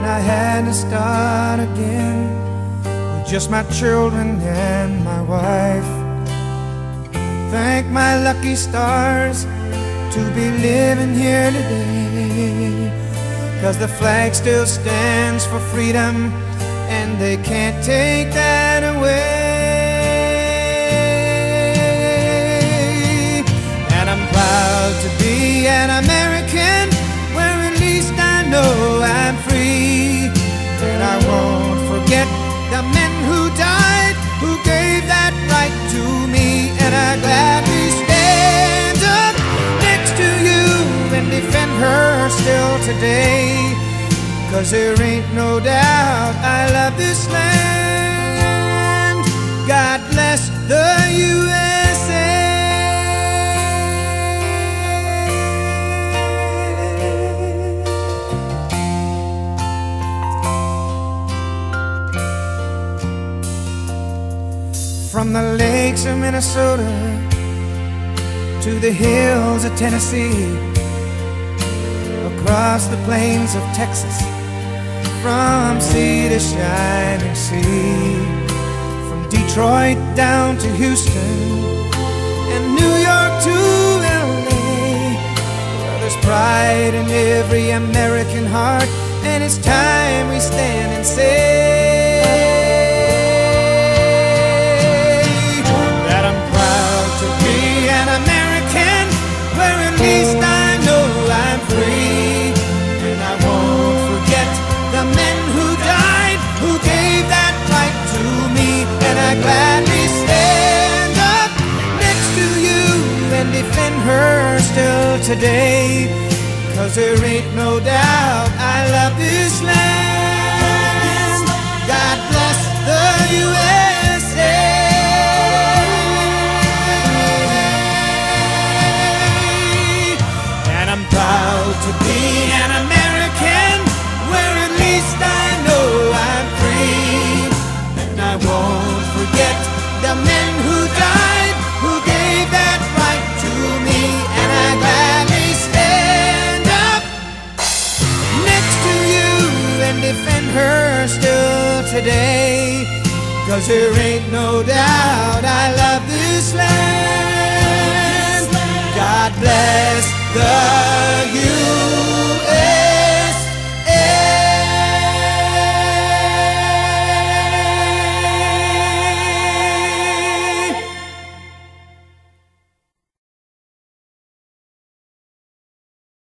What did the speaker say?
and I had to start again with just my children and my wife. Thank my lucky stars to be living here today, 'cause the flag still stands for freedom and they can't take that away. And I'm proud to be an American, where at least I know I'm free. And I won't forget the men who died, who gave that right to me. And I gladly stand up next to you and defend her still today, 'cause there ain't no doubt I love this land. God bless the USA. From the lakes of Minnesota to the hills of Tennessee, across the plains of Texas, from sea to shining sea, from Detroit down to Houston and New York to LA. Well, there's pride in every American heart, and it's time we stand and say that I'm proud to be an American, where at least I know I'm free. And I won't forget the men who died, who gave that right to me. And I gladly stand up next to you and defend her still today, 'cause there ain't no doubt I love this land. God bless the USA. And I'm proud to be an American, where at least I know I'm free. And I won't forget the men who died, who gave that right to me. And I gladly stand up next to you and defend her still today, 'cause there ain't no doubt I love this land. God bless the USA.